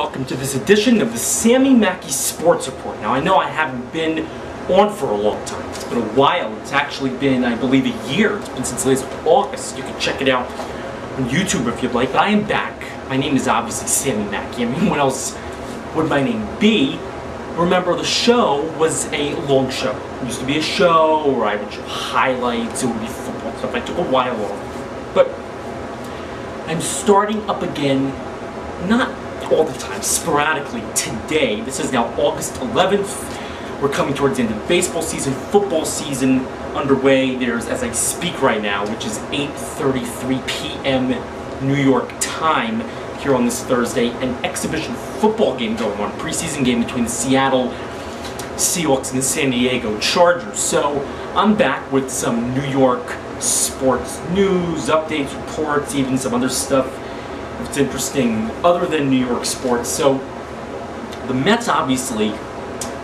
Welcome to this edition of the Sammy Makki Sports Report. Now I know I haven't been on for a long time. It's been a while. It's actually been, I believe, a year. It's been since last August. You can check it out on YouTube if you'd like. But I am back. My name is obviously Sammy Makki. I mean, what else would my name be? Remember, the show was a long show. It used to be a show where I would show highlights. It would be football stuff. I took a while off. But I'm starting up again, not all the time, sporadically today. This is now August 11th. We're coming towards the end of baseball season, football season underway. There's, as I speak right now, which is 8:33 p.m. New York time here on this Thursday, an exhibition football game going on, preseason game between the Seattle Seahawks and the San Diego Chargers. So I'm back with some New York sports news, updates, reports, even some other stuff that's interesting other than New York sports. So the Mets, obviously,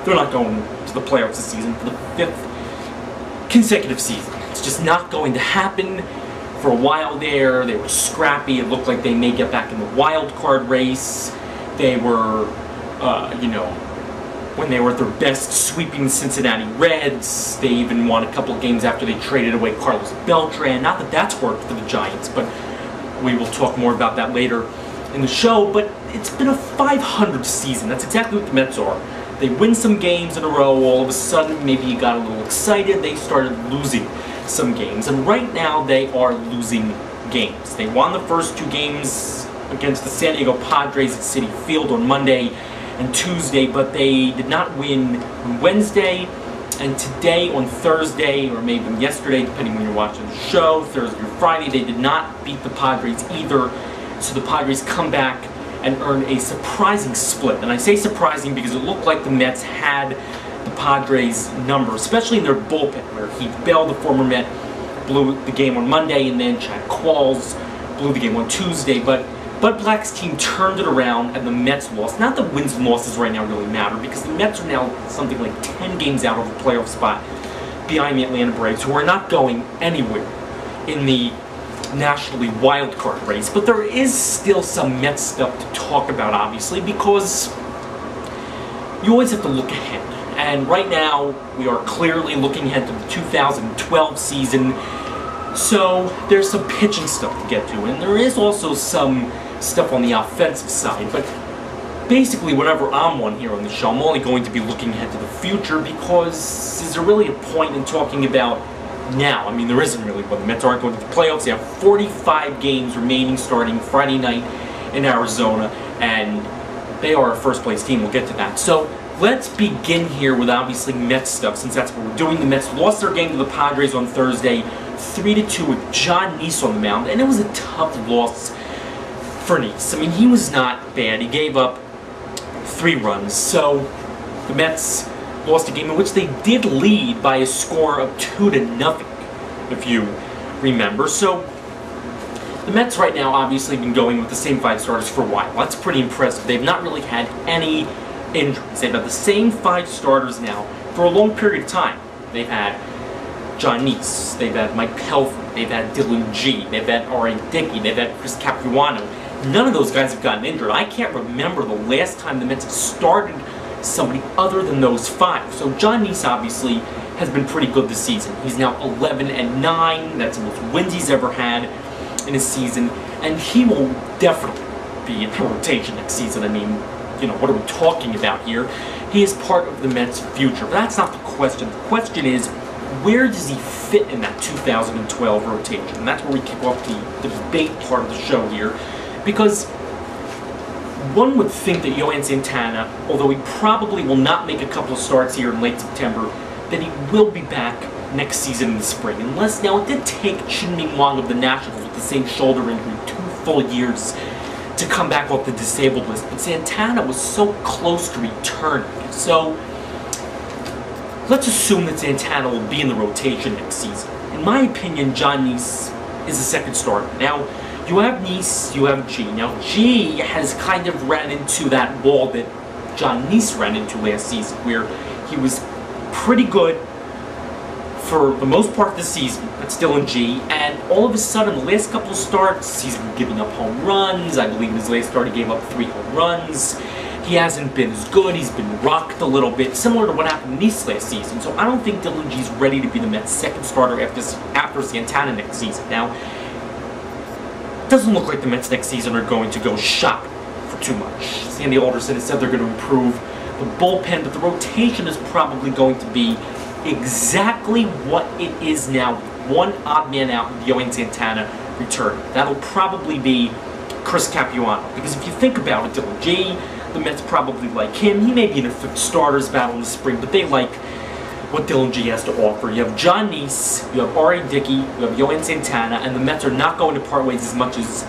they're not going to the playoffs this season for the 5th consecutive season. It's just not going to happen. For a while there, they were scrappy. It looked like they may get back in the wild card race. They were, when they were at their best, sweeping the Cincinnati Reds. They even won a couple of games after they traded away Carlos Beltran. Not that that's worked for the Giants, but we will talk more about that later in the show. But it's been a 500 season. That's exactly what the Mets are. They win some games in a row. All of a sudden, maybe you got a little excited. They started losing some games. And right now, they are losing games. They won the first 2 games against the San Diego Padres at Citi Field on Monday and Tuesday, but they did not win on Wednesday. And today, on Thursday, or maybe yesterday, depending when you're watching the show, Thursday or Friday, they did not beat the Padres either. So the Padres come back and earn a surprising split. And I say surprising because it looked like the Mets had the Padres' number, especially in their bullpen, where Heath Bell, the former Met, blew the game on Monday, and then Chad Qualls blew the game on Tuesday. But Bud Black's team turned it around, and the Mets lost. Not that wins and losses right now really matter, because the Mets are now something like 10 games out of a playoff spot behind the Atlanta Braves, who are not going anywhere in the nationally wild card race. But there is still some Mets stuff to talk about, obviously, because you always have to look ahead. And right now, we are clearly looking ahead to the 2012 season. So there's some pitching stuff to get to, and there is also some stuff on the offensive side. But basically, whenever I'm on here on the show, I'm only going to be looking ahead to the future, because is there really a point in talking about now? I mean, there isn't really. But the Mets aren't going to the playoffs. They have 45 games remaining starting Friday night in Arizona, and they are a first-place team. We'll get to that. So let's begin here with, obviously, Mets stuff, since that's what we're doing. The Mets lost their game to the Padres on Thursday, 3-2 with John Neese on the mound, and it was a tough loss for Neese. I mean, he was not bad. He gave up 3 runs, so the Mets lost a game in which they did lead by a score of 2-0, if you remember. So the Mets right now obviously been going with the same 5 starters for a while. That's pretty impressive. They've not really had any injuries. They've had the same 5 starters now for a long period of time. They've had John Neese, they've had Mike Pelfrey, they've had Dylan G, they've had R.A. Dickey, they've had Chris Capuano. None of those guys have gotten injured. I can't remember the last time the Mets have started somebody other than those 5. So John Neese obviously has been pretty good this season. He's now 11-9. That's the most wins he's ever had in a season, and he will definitely be in the rotation next season. I mean, what are we talking about here? He is part of the Mets' future. But that's not the question. The question is, where does he fit in that 2012 rotation? And that's where we kick off the debate part of the show here. Because one would think that Yoan Santana, although he probably will not make a couple of starts here in late September, that he will be back next season in the spring. Unless, now, it did take Chien-Ming Wang of the Nationals with the same shoulder injury 2 full years to come back off the disabled list. But Santana was so close to returning. So let's assume that Santana will be in the rotation next season. In my opinion, John Neese is the second starter. Now, you have Neese, you have G. Now, G has kind of ran into that wall that John Neese ran into last season, where he was pretty good for the most part of the season, but still in G, and all of a sudden, the last couple of starts, he's been giving up home runs. I believe in his last start he gave up 3 home runs. he hasn't been as good. He's been rocked a little bit, similar to what happened in East last season. So I don't think Dylan G's ready to be the Mets' second starter after Santana next season. Now, it doesn't look like the Mets next season are going to go shopping for too much. Sandy Alderson has said they're going to improve the bullpen, but the rotation is probably going to be exactly what it is now. One odd man out with Yohan Santana returning. That'll probably be Chris Capuano. Because if you think about it, Dylan G, the Mets probably like him. He may be in a starters battle in the spring, but they like what Dylan G has to offer. You have John Neese, you have R.A. Dickey, you have Yohan Santana, and the Mets are not going to part ways as much as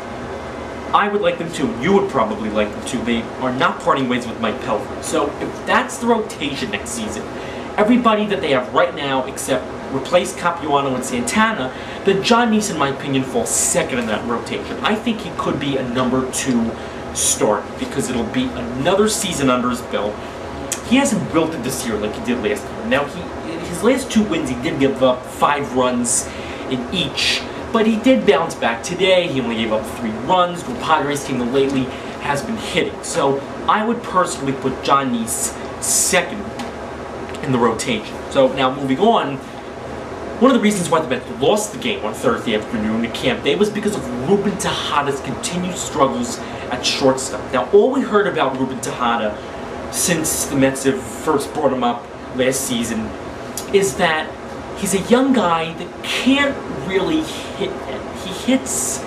I would like them to. You would probably like them to. They are not parting ways with Mike Pelfrey. So if that's the rotation next season, everybody that they have right now except replace Capuano and Santana, then John Neese, in my opinion, falls second in that rotation. I think he could be a number 2 start because it'll be another season under his belt. He hasn't wilted this year like he did last year. Now, his last 2 wins, he did give up 5 runs in each, but he did bounce back today. He only gave up 3 runs. The Padres team that lately has been hitting. So I would personally put John Neese second in the rotation. So now moving on, one of the reasons why the Mets lost the game on Thursday afternoon at camp day was because of Ruben Tejada's continued struggles at shortstop. Now, all we heard about Ruben Tejada since the Mets have first brought him up last season is that he's a young guy that can't really hit. He hits,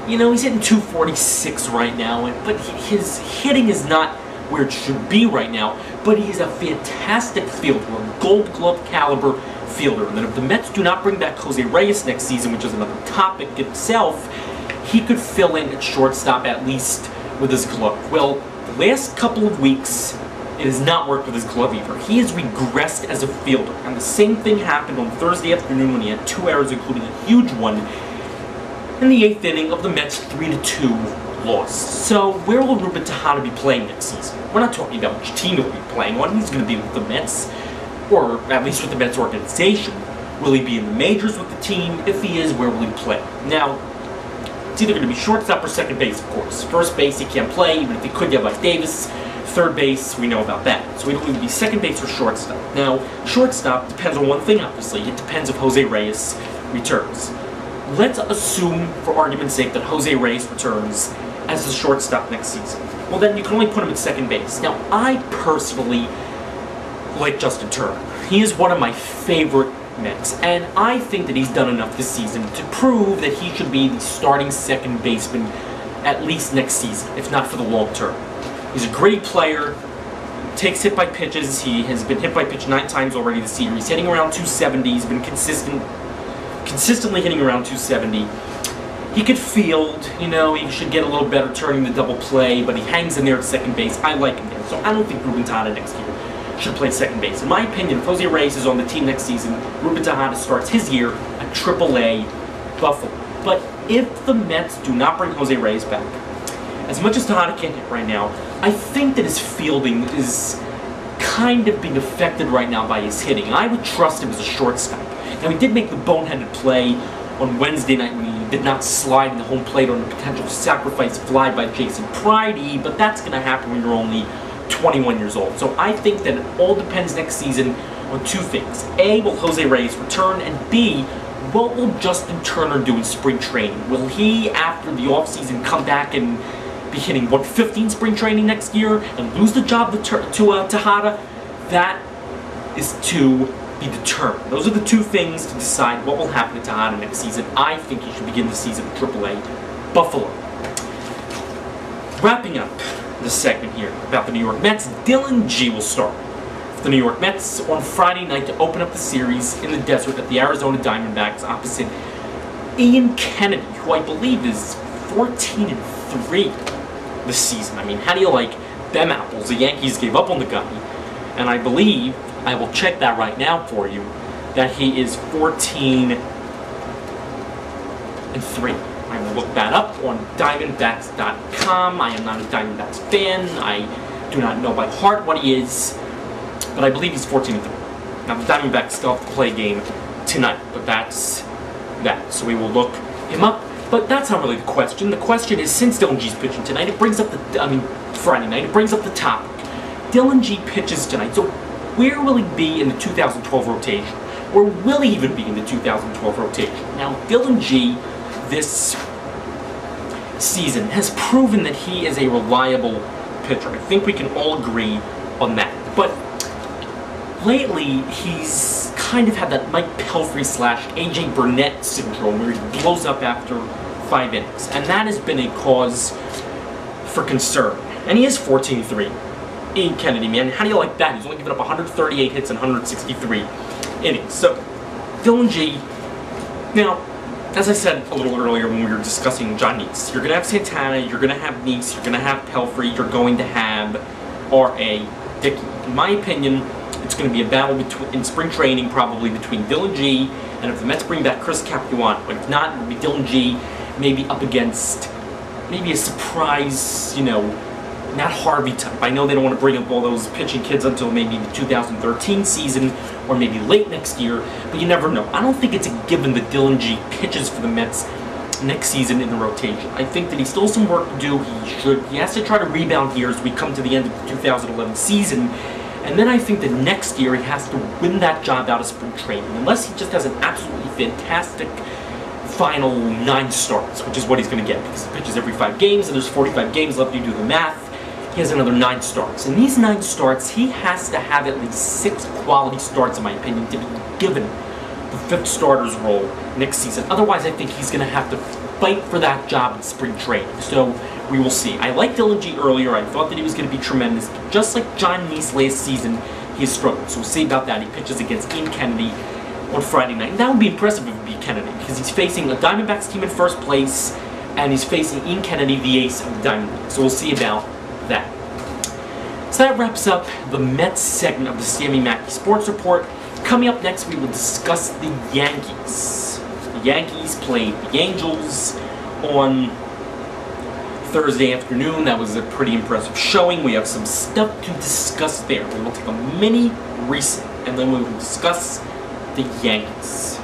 you know, he's hitting 246 right now, but his hitting is not where it should be right now, but he's a fantastic fielder, a Gold Glove caliber fielder. And then if the Mets do not bring back Jose Reyes next season, which is another topic itself, he could fill in at shortstop at least with his glove. Well, the last couple of weeks, it has not worked with his glove either. He has regressed as a fielder. And the same thing happened on Thursday afternoon when he had 2 errors, including a huge one in the 8th inning of the Mets' 3-2 loss. So where will Ruben Tejada be playing next season? We're not talking about which team he'll be playing on. He's going to be with the Mets, or at least with the Mets organization. Will he be in the majors with the team? If he is, where will he play? Now, it's either going to be shortstop or second base, of course. First base, he can't play, even if he could get like Davis. Third base, we know about that. So it'll either be second base or shortstop. Now, shortstop depends on one thing, obviously. It depends if Jose Reyes returns. Let's assume, for argument's sake, that Jose Reyes returns as the shortstop next season. Well, then you can only put him at second base. Now, I personally like Justin Turner. He is one of my favorite Mets, and I think that he's done enough this season to prove that he should be the starting second baseman at least next season, if not for the long term. He's a great player, takes hit by pitches. He has been hit by pitch 9 times already this year. He's hitting around 270. He's been consistently hitting around 270. He could field, you know, he should get a little better turning the double play, but he hangs in there at second base. I like him there, so I don't think Ruben Tejada next year should play second base. In my opinion, if Jose Reyes is on the team next season, Ruben Tejada starts his year at AAA Buffalo. But if the Mets do not bring Jose Reyes back, as much as Tejada can't hit right now, I think that his fielding is kind of being affected right now by his hitting. And I would trust him as a shortstop. Now, he did make the boneheaded play on Wednesday night when he did not slide in the home plate on a potential sacrifice fly by Jason Pridey, but that's going to happen when you're only 21 years old. So I think that it all depends next season on 2 things. A, will Jose Reyes return? And B, what will Justin Turner do in spring training? Will he, after the offseason, come back and be hitting 115 spring training next year and lose the job to Tejada? That is to be determined. Those are the 2 things to decide what will happen to Tejada next season. I think he should begin the season at AAA Buffalo. Wrapping up this segment here about the New York Mets, Dylan G will start for the New York Mets on Friday night to open up the series in the desert at the Arizona Diamondbacks opposite Ian Kennedy, who I believe is 14-3 this season. I mean, how do you like them apples? The Yankees gave up on the guy, and I believe, I will check that right now for you, that he is 14-3. I will look that up on Diamondbacks.com. I am not a Diamondbacks fan. I do not know by heart what he is, but I believe he's 14-3. Now, the Diamondbacks still have to play a game tonight, but that's that. So we will look him up But that's not really the question. The question is, since Dylan G's pitching tonight, it brings up Friday night, it brings up the topic. Dylan G pitches tonight, so where will he be in the 2012 rotation? Or will he even be in the 2012 rotation? Now, Dylan G, this season, has proven that he is a reliable pitcher. I think we can all agree on that. But lately, he's kind of had that Mike Pelfrey / AJ Burnett syndrome where he blows up after 5 innings. And that has been a cause for concern. And he is 14-3. Ian Kennedy, man, how do you like that? He's only given up 138 hits and 163 innings. So, Dylan G, now, as I said a little earlier when we were discussing John Neese, you're going to have Santana, you're going to have Neese, you're going to have Pelfrey, you're going to have R.A. Dickey. In my opinion, it's going to be a battle in spring training, probably between Dylan G, and if the Mets bring back Chris Capuano, but if not, it'll be Dylan G maybe up against maybe a surprise, not Harvey type. I know they don't want to bring up all those pitching kids until maybe the 2013 season or maybe late next year, but you never know. I don't think it's a given that Dylan G pitches for the Mets next season in the rotation. I think that he still has some work to do. He has to try to rebound here as we come to the end of the 2011 season, and then I think that next year he has to win that job out of spring training, unless he just has an absolutely fantastic final 9 starts, which is what he's going to get, because he pitches every 5 games, and there's 45 games left. You do the math. He has another 9 starts. In these 9 starts, he has to have at least 6 quality starts, in my opinion, to be given the 5th starter's role next season. Otherwise, I think he's going to have to fight for that job in spring training. So, we will see. I liked Dylan G earlier. I thought that he was going to be tremendous. But just like John Neese last season, he has struggled. So, we'll see about that. He pitches against Ian Kennedy on Friday night. And that would be impressive if it would be Kennedy, because he's facing a Diamondbacks team in first place, and he's facing Ian Kennedy, the ace of the Diamondbacks. So, we'll see about that. So that wraps up the Mets segment of the Sammy Makki Sports Report. Coming up next, we will discuss the Yankees. The Yankees played the Angels on Thursday afternoon. That was a pretty impressive showing. We have some stuff to discuss there. We will take a mini reset, and then we will discuss the Yankees.